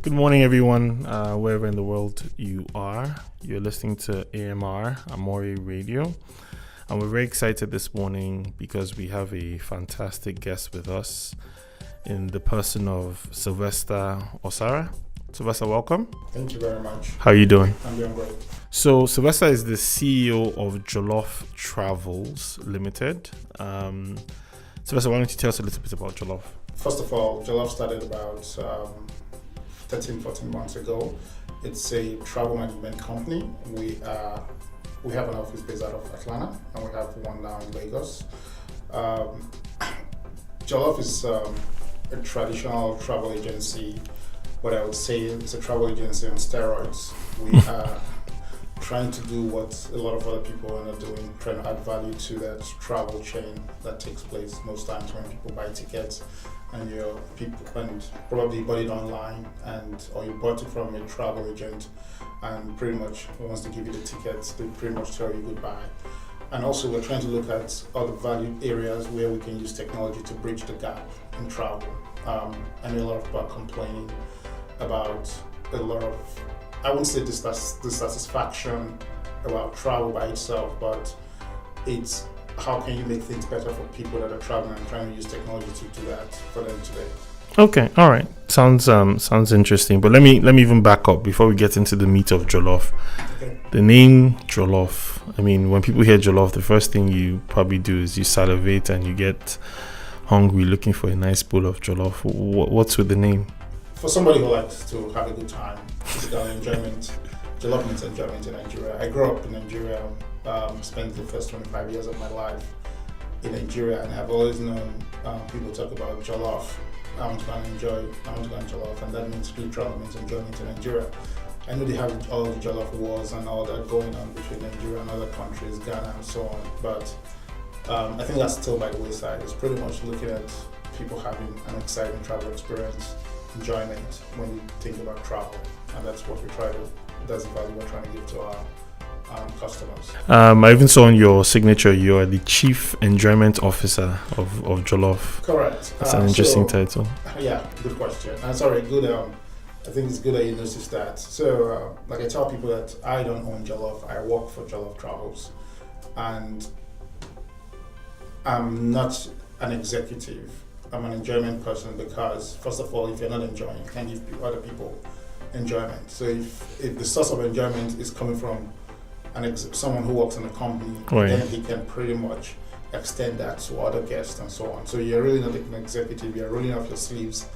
Good morning, everyone, wherever in the world you are. You're listening to AMR, Amore Radio. And we're very excited this morning because we have a fantastic guest with us in the person of Sylvester OSARA. Sylvester, welcome. Thank you very much. How are you doing? I'm doing great. So Sylvester is the CEO of Jollof Travels Limited. Sylvester, why don't you tell us a little bit about Jollof? First of all, Jollof started about 14 months ago. It's a travel management company. We have an office based out of Atlanta, and we have one now in Lagos. Jollof is a traditional travel agency. What I would say is a travel agency on steroids. We are trying to do what a lot of other people are not doing, trying to add value to that travel chain that takes place most times when people buy tickets and probably bought it online or you bought it from a travel agent and pretty much wants to give you the tickets, they pretty much tell you goodbye. And also we're trying to look at other value areas where we can use technology to bridge the gap in travel. I know a lot of people are complaining about a lot of, I wouldn't say dissatisfaction about travel by itself, but it's how can you make things better for people that are traveling and trying to use technology to do that for them today. Okay, all right. Sounds interesting. But let me even back up before we get into the meat of Jollof. Okay. The name Jollof. I mean, when people hear Jollof, the first thing you probably do is you salivate and you get hungry looking for a nice bowl of Jollof. What's with the name? For somebody who likes to have a good time, physical enjoyment, Jollof means enjoyment in Nigeria. I grew up in Nigeria, spent the first 25 years of my life in Nigeria, and I've always known people talk about Jollof. I want to go and Jollof, and that means good travel, means enjoyment in Nigeria. I know they have all the Jollof wars and all that going on between Nigeria and other countries, Ghana and so on, but I think that's still by the wayside. It's pretty much looking at people having an exciting travel experience, enjoyment when you think about travel, and that's the value we're trying to give to our customers. I even saw on your signature you are the Chief Enjoyment Officer of Jollof. Correct. That's an interesting title. Yeah, good question. Sorry, good. I think it's good that you noticed that. So, like I tell people that I don't own Jollof, I work for Jollof Travels, and I'm not an executive. I'm an enjoyment person because, first of all, if you're not enjoying, you can't give other people enjoyment. So if the source of enjoyment is coming from someone who works in a company, right, then he can pretty much extend that to other guests and so on. So you're really not an executive, you're rolling up your sleeves,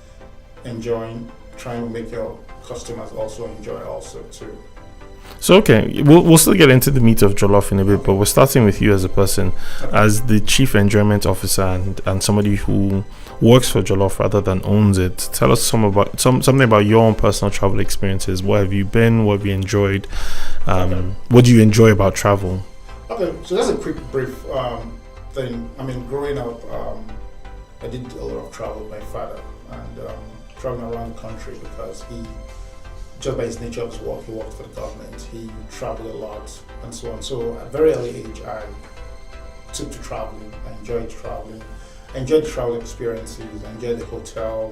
enjoying, trying to make your customers also enjoy also too. So okay, we'll still get into the meat of Jollof in a bit, but we're starting with you as a person, as the Chief Enjoyment Officer and somebody who works for Jollof rather than owns it. Tell us something about your own personal travel experiences. Where have you been? What have you enjoyed? What do you enjoy about travel? Okay, so that's a quick brief thing. I mean, growing up, I did a lot of travel with my father and traveling around the country because just by his nature of his work, he worked for the government. He traveled a lot and so on. So at a very early age, I took to traveling. I enjoyed traveling. I enjoyed the travel experiences. I enjoyed the hotel,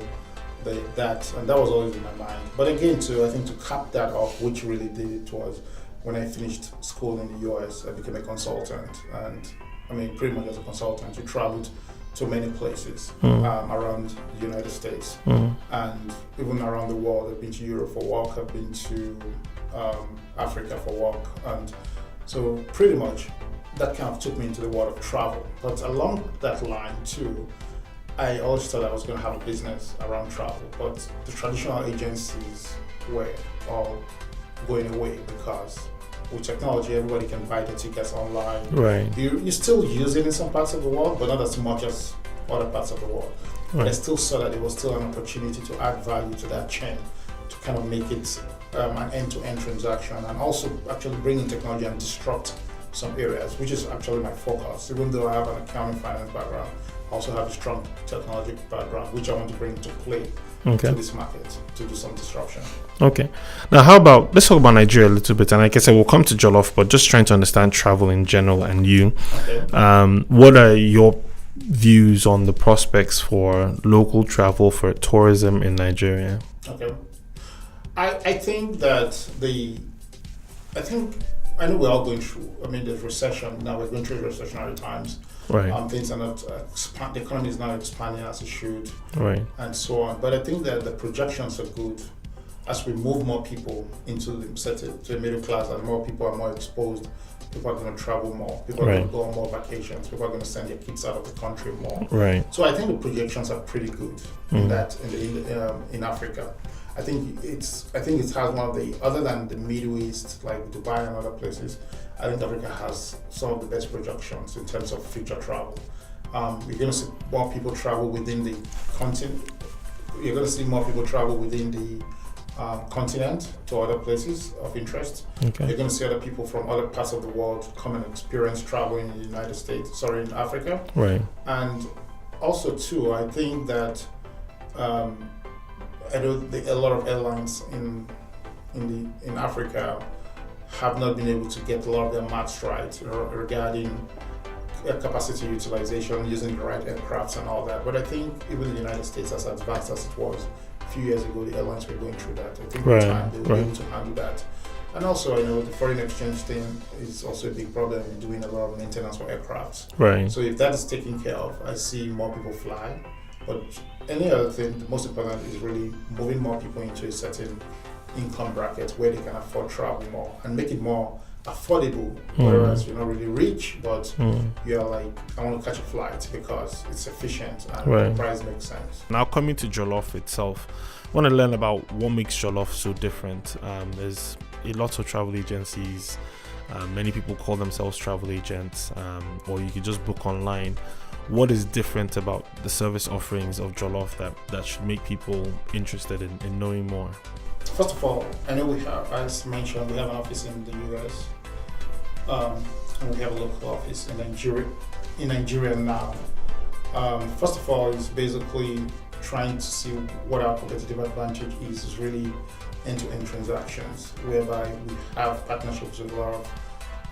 and that was always in my mind. But again, I think to cap that off, which really did it was when I finished school in the US, I became a consultant. And I mean, pretty much as a consultant, you traveled to many places around the United States and even around the world. I've been to Europe for work, I've been to Africa for work, and so pretty much that kind of took me into the world of travel. But along that line too, I always thought I was going to have a business around travel, but the traditional agencies were all going away because with technology, everybody can buy the tickets online. Right. You still use it in some parts of the world, but not as much as other parts of the world. Right. But I still saw that it was still an opportunity to add value to that chain, to kind of make it an end-to-end transaction, and also actually bring in technology and disrupt some areas, which is actually my focus. Even though I have an accounting finance background, I also have a strong technology background, which I want to bring to play to this market to do some disruption. Okay. Now, let's talk about Nigeria a little bit. And like I said, we'll come to Jollof, but just trying to understand travel in general and you. Okay. What are your views on the prospects for local travel, for tourism in Nigeria? Okay. I think that I know we're all going through. I mean, there's recession now. We're going through recessionary times. Right. Things are not the economy is not expanding as it should. Right. And so on. But I think that the projections are good as we move more people into the middle class, and more people are more exposed. People are going to travel more. People are going to go on more vacations. People are going to send their kids out of the country more. Right. So I think the projections are pretty good in Africa. I think it has one of the, other than the Middle East, like Dubai and other places, I think Africa has some of the best projections in terms of future travel. You're going to see more people travel within the continent. You're going to see more people travel within the continent to other places of interest. Okay. You're going to see other people from other parts of the world come and experience traveling in the in Africa. Right. And also too, I think that I know a lot of airlines in Africa have not been able to get a lot of their maths right regarding capacity utilization, using the right aircrafts and all that. But I think even the United States, as advanced as it was a few years ago, the airlines were going through that. I think with time they will be able to handle that. And also, I know the foreign exchange thing is also a big problem in doing a lot of maintenance for aircrafts. Right. So if that is taken care of, I see more people fly. But any other thing, the most important is really moving more people into a certain income bracket where they can afford travel more and make it more affordable. Whereas you're not really rich, but you're like, I want to catch a flight because it's efficient and the price makes sense. Now coming to Jollof itself, I want to learn about what makes Jollof so different. There's a lot of travel agencies. Many people call themselves travel agents, or you could just book online. What is different about the service offerings of Jollof that should make people interested in knowing more? First of all, I know we have, as mentioned, we have an office in the US, and we have a local office in Nigeria now. First of all, it's basically trying to see what our competitive advantage is really end-to-end transactions, whereby we have partnerships with a lot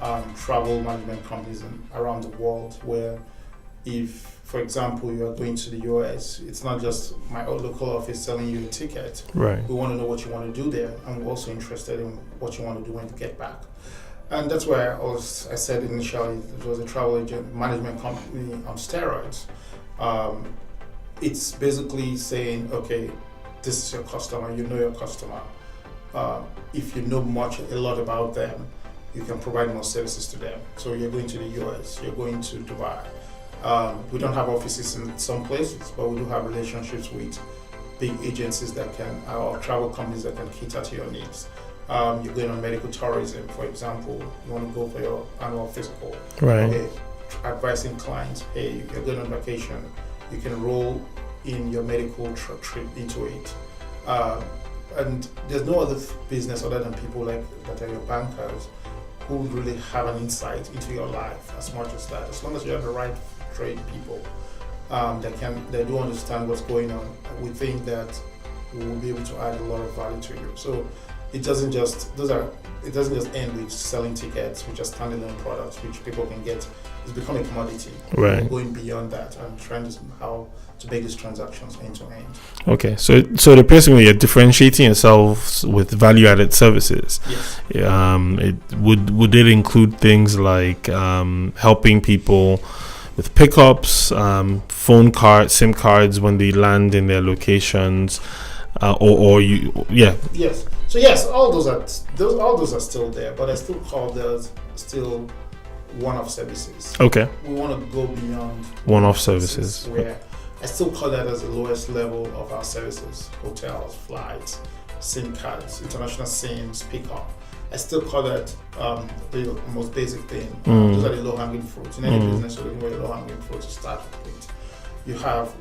of travel management companies around the world, where if, for example, you are going to the US, it's not just my own local office selling you a ticket. Right. We want to know what you want to do there, and we're also interested in what you want to do when you get back. And that's why I said initially it was a travel agent management company on steroids. It's basically saying, okay, this is your customer, you know your customer. If you know a lot about them, you can provide more services to them. So you're going to the US, you're going to Dubai. We don't have offices in some places, but we do have relationships with big agencies or travel companies that can cater to your needs. You're going on medical tourism, for example. You want to go for your annual physical. Right. Okay, advising clients, hey, you're going on vacation. You can roll in your medical trip into it. And there's no other business other than people like that are your bankers who really have an insight into your life as much as that. As long as you have the right trade people they do understand what's going on, we think that we will be able to add a lot of value to you. So it doesn't just end with selling tickets, which are standalone products which people can get. It's become a commodity. Right. Going beyond that and trying how to make these transactions end to end. Okay, so basically you're differentiating yourselves with value-added services. Yes. Would it include things like helping people with pickups, phone cards, SIM cards when they land in their locations, or you? Yeah. Yes. So yes, all those are still there, but I still call those still one-off services. Okay. We want to go beyond one-off services. Where I still call that as the lowest level of our services: hotels, flights, SIM cards, international SIMs, pickup. I still call that the most basic thing. Those are the low-hanging fruits. In any business, you're looking for the low-hanging fruits to start with. You have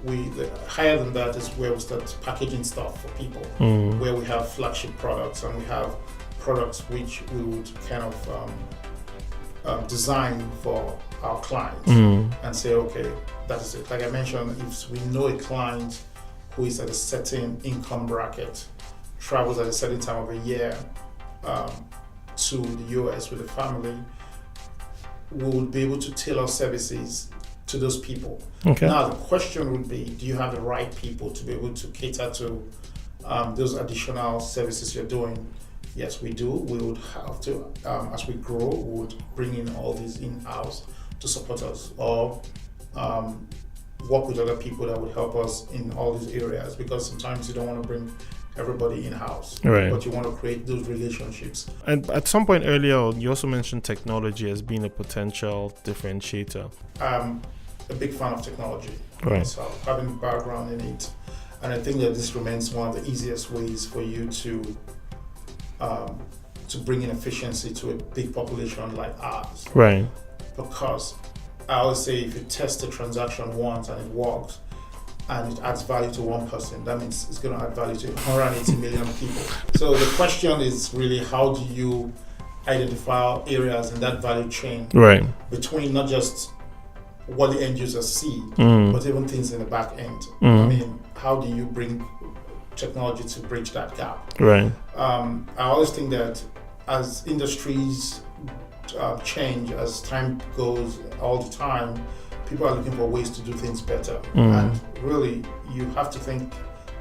higher than that is where we start packaging stuff for people, where we have flagship products and we have products which we would kind of design for our clients and say, okay, that is it. Like I mentioned, if we know a client who is at a certain income bracket, travels at a certain time of a year to the US with a family, we would be able to tailor services to those people. Okay. Now the question would be, do you have the right people to be able to cater to those additional services you're doing, yes, we do. We would have to, as we grow, we would bring in all these in-house to support us, or work with other people that would help us in all these areas, because sometimes you don't want to bring everybody in-house, Right. but you want to create those relationships. And at some point earlier, you also mentioned technology as being a potential differentiator. I'm a big fan of technology, Right. so having a background in it, and I think that this remains one of the easiest ways for you to bring in efficiency to a big population like ours. Right. Because I always say, if you test a transaction once and it works, and it adds value to one person, that means it's going to add value to 180 million people. So the question is really, how do you identify areas in that value chain, Right. between not just what the end users see, Mm. but even things in the back end. Mm. I mean, how do you bring technology to bridge that gap? Right. I always think that as industries change, as time goes, all the time, people are looking for ways to do things better. And really, you have to think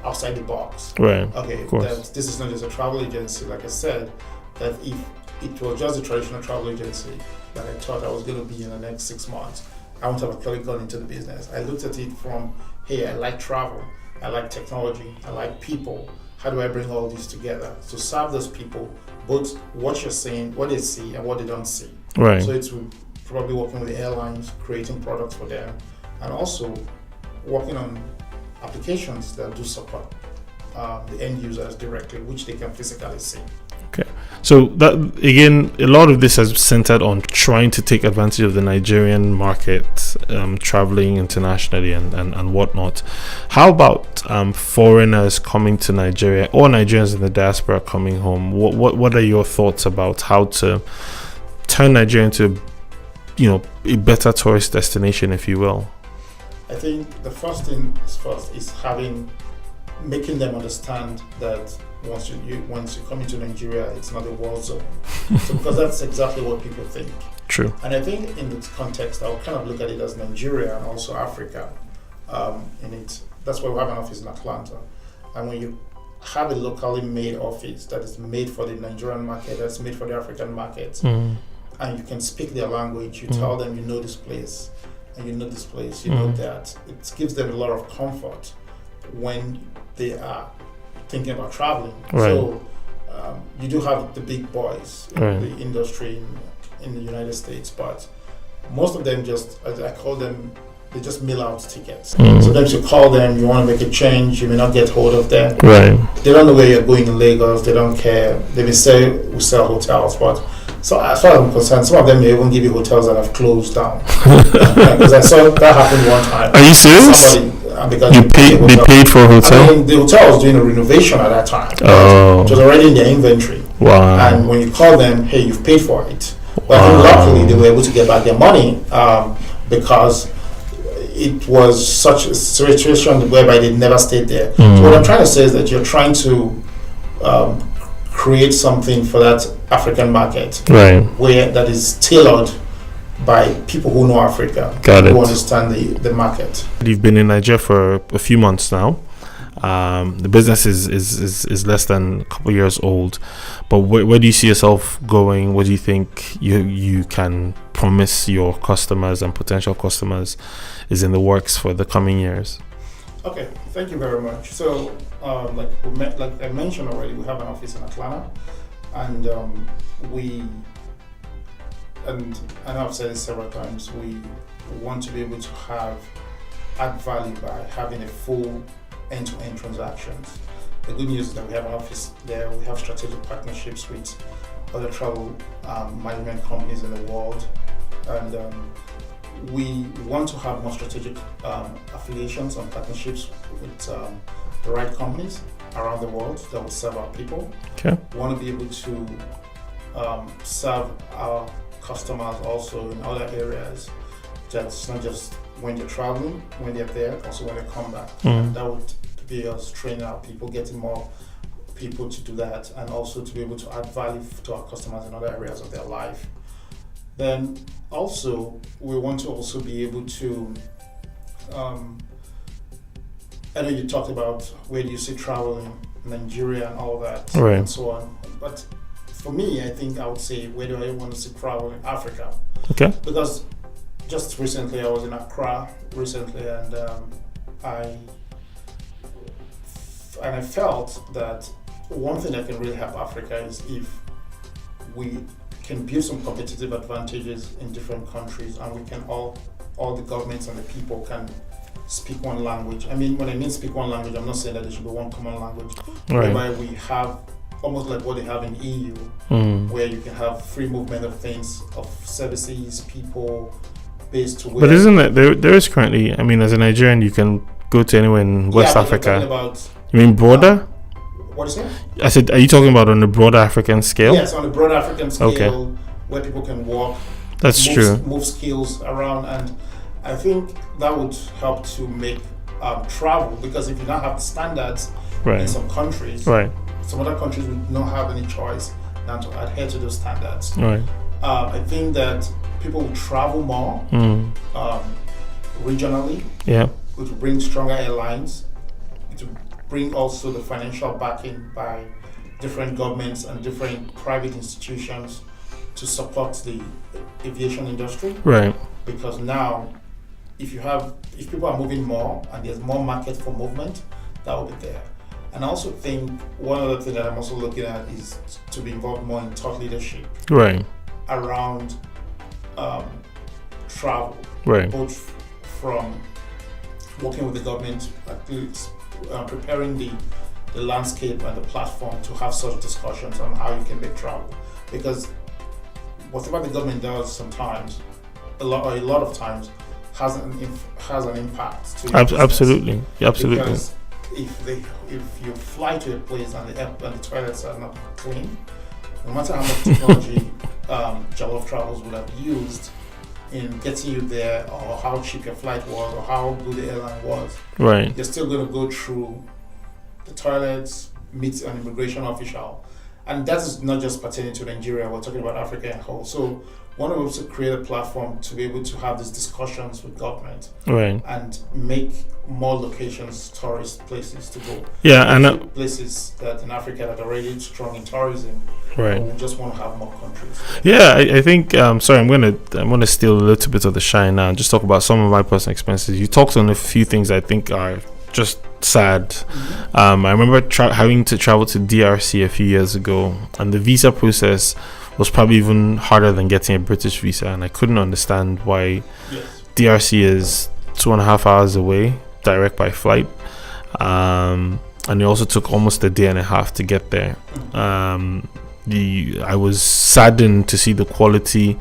outside the box. Right. Okay, Of course. that this is not just a travel agency. Like I said, that if it was just a traditional travel agency that I thought I was going to be in the next 6 months, I wouldn't have actually gone into the business. I looked at it from, hey, I like travel, I like technology, I like people. How do I bring all these together to serve those people, both what you're saying, what they see, and what they don't see? Right. So it's probably working with the airlines, creating products for them, and also working on applications that do support the end users directly, which they can physically see. Okay. So that, again, a lot of this has centered on trying to take advantage of the Nigerian market, traveling internationally and whatnot. How about foreigners coming to Nigeria, or Nigerians in the diaspora coming home? What are your thoughts about how to turn Nigeria into, a better tourist destination, if you will? I think the first thing is making them understand that once you come into Nigeria, it's not a war zone. So, because that's exactly what people think. True. And I think in this context, I'll kind of look at it as Nigeria and also Africa. In it, that's why we have an office in Atlanta. And when you have a locally made office that is made for the Nigerian market, that's made for the African market, and you can speak their language, you tell them you know this place, and you know this place, you know that, it gives them a lot of comfort when they are thinking about traveling. Right. So you do have the big boys in Right. the industry in the United States, but most of them just, as I call them, they just mail out tickets. Sometimes you call them, you want to make a change, you may not get hold of them. Right. They don't know where you're going in Lagos, they don't care. They may say we sell hotels, but so as far as I'm concerned, some of them may even give you hotels that have closed down. Because I saw that happen one time. Are you serious? Because They paid for a hotel? I mean, the hotel was doing a renovation at that time. Oh. It was already in their inventory. Wow. And when you call them, hey, you've paid for it. But I think luckily they were able to get back their money because it was such a situation whereby they never stayed there. So what I'm trying to say is that you're trying to create something for that African market, Right. where that is tailored by people who know Africa, Got it. who understand the market. You've been in Nigeria for a few months now. The business is less than a couple of years old, but where do you see yourself going? What do you think you can promise your customers and potential customers is in the works for the coming years? Okay, thank you very much. So, like I mentioned already, we have an office in Atlanta, and and I know I've said it several times, we want to be able to add value by having a full end-to-end transactions. The good news is that we have an office there. We have strategic partnerships with other travel management companies in the world, and we want to have more strategic affiliations and partnerships with the right companies around the world that will serve our people. Okay. We want to be able to serve our customers also in other areas. That's not just when they're traveling, when they're there, also when they come back. And that would be us training our people, getting more people to do that, and also to be able to add value to our customers in other areas of their life. Then also, we want to also be able to, I know you talked about where do you see traveling Nigeria and all that, Right. and so on. But for me, I think I would say, where do I want to travel in Africa? Okay. Because just recently I was in Accra recently, and I felt that one thing that can really help Africa is if we can build some competitive advantages in different countries, and we can all the governments and the people can speak one language. I mean, when I mean speak one language, I'm not saying that there should be one common language, Right. whereby we have almost like what they have in EU, where you can have free movement of things, of services, people, based to where. But isn't it there is currently? I mean, as a Nigerian, you can go to anywhere in West but I'm talking Africa. about, You mean broader? what is it? I said, are you talking about on the broader African scale? Yes, on a broad African scale, Okay. where people can walk, That's true. move skills around, and I think that would help to make travel, because if you don't have the standards in Right. some countries, Right. some other countries would not have any choice than to adhere to those standards. Right. I think that people will travel more regionally, Yeah. which will bring stronger airlines. It will bring also the financial backing by different governments and different private institutions to support the aviation industry. Right. Because now, if people are moving more and there's more market for movement, that will be there. And I also think one other thing that I'm also looking at is to be involved more in thought leadership Right. around travel, Right. both from working with the government, preparing the landscape and the platform to have such discussions on how you can make travel. Because whatever the government does sometimes, a lot of times, has an impact to your business. Absolutely. Absolutely. Because if you fly to a place and the toilets are not clean, no matter how much technology Jollof Travels would have used in getting you there, or how cheap your flight was, or how good the airline was, Right. you're still going to go through the toilets, meet an immigration official. And that is not just pertaining to Nigeria, we're talking about Africa as a whole. So one of us to create a platform to be able to have these discussions with government Right. and make more locations tourist places to go. Yeah. And Places that in Africa that are already strong in tourism, right. we just want to have more countries. Yeah, I think. Sorry, I'm gonna steal a little bit of the shine now and just talk about some of my personal experiences. You talked on a few things I think are just sad. I remember having to travel to DRC a few years ago, and the visa process was probably even harder than getting a British visa, and I couldn't understand why. Yes. DRC is 2.5 hours away, direct by flight, and it also took almost a day and a half to get there. I was saddened to see the quality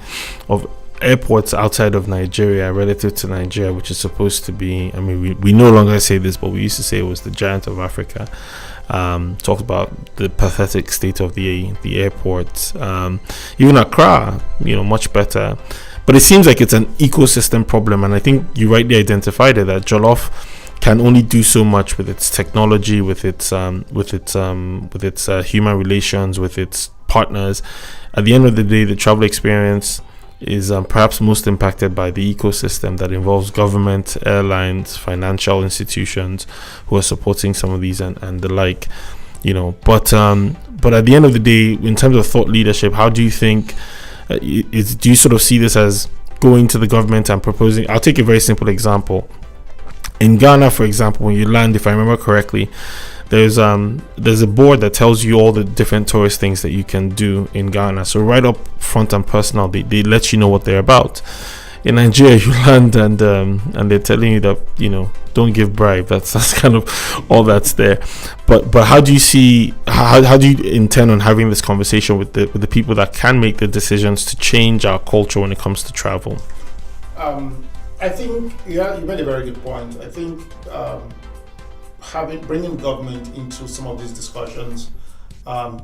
of airports outside of Nigeria relative to Nigeria, which is supposed to be, I mean, we no longer say this, but we used to say it was the giant of Africa. Talked about the pathetic state of the airports. Even Accra, much better. But it seems like it's an ecosystem problem, and I think you rightly identified it, that Jollof can only do so much with its technology, with its human relations, with its partners. At the end of the day, the travel experience is perhaps most impacted by the ecosystem that involves government, airlines, financial institutions who are supporting some of these and the like, But at the end of the day, in terms of thought leadership, how do you think? Do you sort of see this as going to the government and proposing? I'll take a very simple example. In Ghana, for example, when you land, if I remember correctly, there's a board that tells you all the different tourist things that you can do in Ghana. So right up front and personal, they let you know what they're about. In Nigeria, you land and they're telling you that don't give bribe. That's kind of all that's there. But how do you see how do you intend on having this conversation with the people that can make the decisions to change our culture when it comes to travel? I think you made a very good point. I think bringing government into some of these discussions,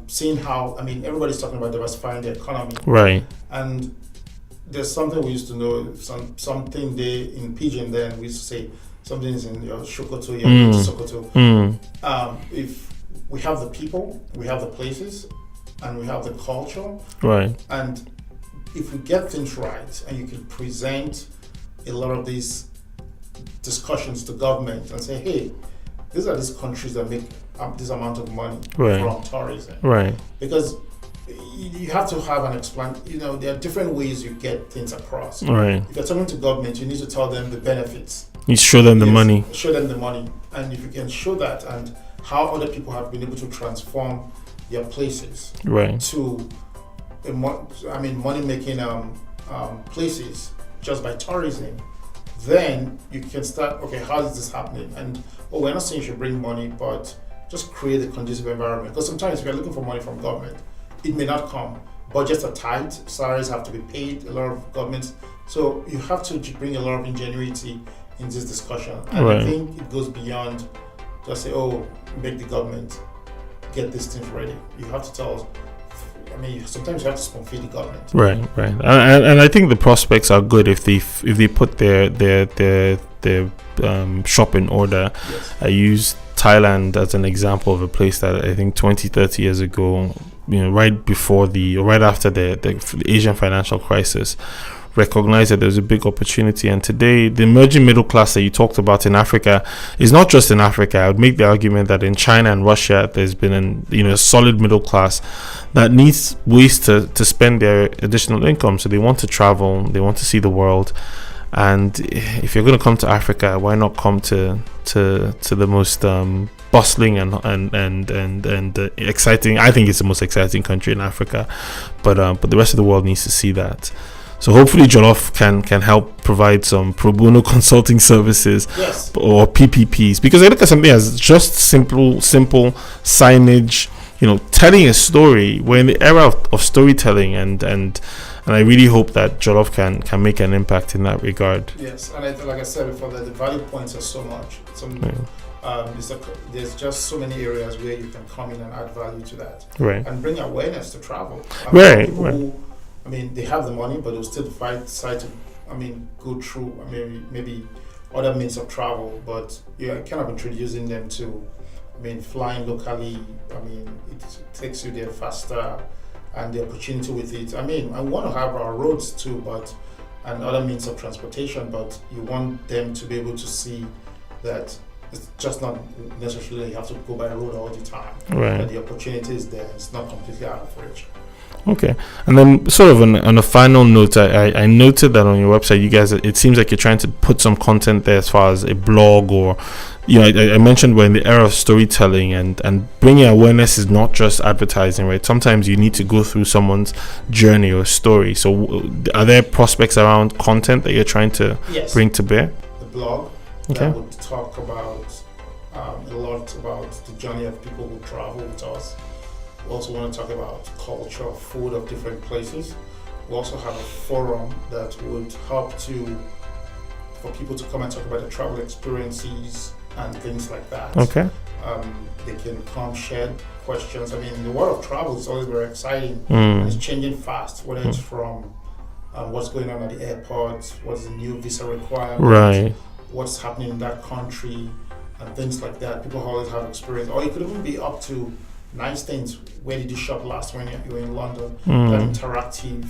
seeing how everybody's talking about diversifying the economy, right? And there's something we used to know, something they in Pidgin then we used to say something is in your Shokoto, your Sokoto. If we have the people, we have the places, and we have the culture, right? And if we get things right, and you can present a lot of these discussions to government and say, hey, these are these countries that make this amount of money Right. from tourism. Right. Because you have to have an explanation. There are different ways you get things across. Right. If you're talking to government, you need to tell them the benefits. You show them the money. Show them the money. And if you can show that and how other people have been able to transform their places Right. to money-making places just by tourism, then you can start, okay, how is this happening? And, we're not saying you should bring money, but just create a conducive environment. Because sometimes if you're looking for money from government, it may not come. Budgets are tight, salaries have to be paid, a lot of governments. So you have to bring a lot of ingenuity in this discussion. And Right. I think it goes beyond just say, make the government get these things ready. You have to tell us, sometimes you have to spoon feed the government. Right. And I think the prospects are good if they put their shop in order. Yes. I use Thailand as an example of a place that I think 20-30 years ago, right after the Asian financial crisis, recognized that there's a big opportunity. And today, the emerging middle class that you talked about in Africa is not just in Africa. I would make the argument that in China and Russia, there's been a solid middle class that needs ways to spend their additional income. So they want to travel, they want to see the world. And if you're going to come to Africa, why not come to the most bustling and exciting? I think it's the most exciting country in Africa, but the rest of the world needs to see that. So hopefully Jollof can help provide some pro bono consulting services. Yes. Or PPPs, because I look at something as just simple signage, telling a story. We're in the era of storytelling, and I really hope that Jollof can make an impact in that regard. Yes, and like I said before, the value points are so much. There's just so many areas where you can come in and add value to that, Right. and bring awareness to travel. Right. Who, they have the money, but they'll still decide to, go through, maybe other means of travel. But you're kind of introducing them to, flying locally. It takes you there faster, and the opportunity with it. I want to have our roads too, and other means of transportation. But you want them to be able to see that it's just not necessarily you have to go by road all the time. Right. That the opportunity is there. It's not completely out of reach. Okay, and then sort of on a final note, I noted that on your website, you guys, it seems like you're trying to put some content there as far as a blog, or I mentioned we're in the era of storytelling, and bringing awareness is not just advertising, right? Sometimes you need to go through someone's journey or story. So are there prospects around content that you're trying to bring to bear? The blog that would talk about a lot about the journey of people who travel with us. We also want to talk about culture, food of different places. We also have a forum that would help for people to come and talk about the travel experiences and things like that. Okay. They can come share questions. The world of travel is always very exciting. And it's changing fast, whether it's from what's going on at the airport, what's the new visa requirement, right, what's happening in that country, and things like that. People always have experience. Or it could even be up to nice things. Where did you shop last when you were in London? That interactive,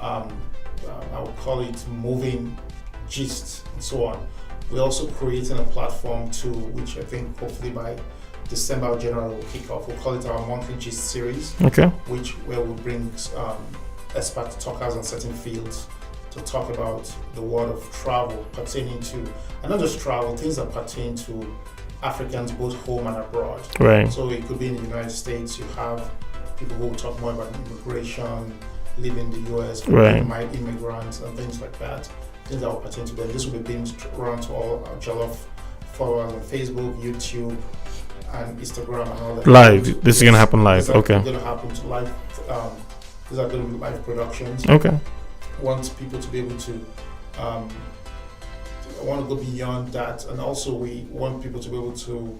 I would call it moving gist and so on. We're also creating a platform too, which I think hopefully by December or January will kick off. We'll call it our monthly gist series. Okay. Where we bring expert talkers in certain fields to talk about the world of travel pertaining to, and not just travel, things that pertain to Africans both home and abroad. Right. So it could be in the United States. You have people who will talk more about immigration, living in the US, right, immigrants and things like that. Things that will pertain to them. This will be beamed around to all our Jollof followers on Facebook, YouTube, and Instagram and all that. Live. This is gonna happen live. Okay. It's gonna happen to live. These are gonna be live productions. Okay. Want people to be able to. I want to go beyond that, and also we want people to be able to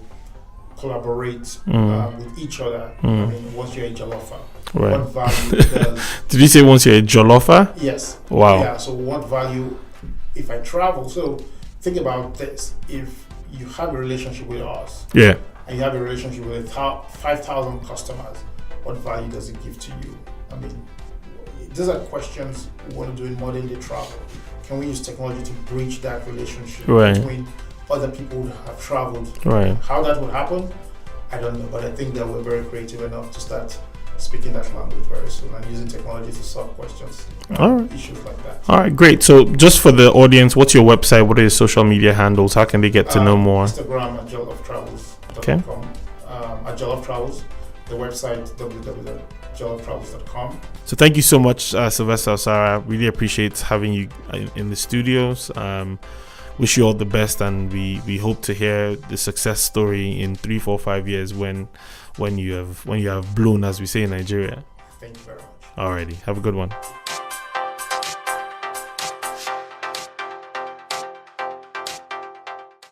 collaborate with each other. Once you're a Jollofer, right, what value does... Did you say once you're a Jollofer? Yes. Wow. Yeah, so what value if I travel? So think about this. If you have a relationship with us, yeah, and you have a relationship with 5,000 customers, what value does it give to you? These are questions we want to do in modern day travel. Can we use technology to bridge that relationship right, between other people would have traveled. Right. How that would happen, I don't know, but I think that we're very creative enough to start speaking that language very soon and using technology to solve questions, All right. issues like that. All right, great. So just for the audience, what's your website? What are your social media handles? How can they get to know more? Instagram at jolloftravels.com. Okay. At Jollof Travels, the website www.jolloftravels.com. So thank you so much, Sylvester OSARA. Really appreciate having you in the studios. Wish you all the best, and we hope to hear the success story in 3, 4, 5 years when you have blown, as we say in Nigeria. Thank you very much. Alrighty, have a good one.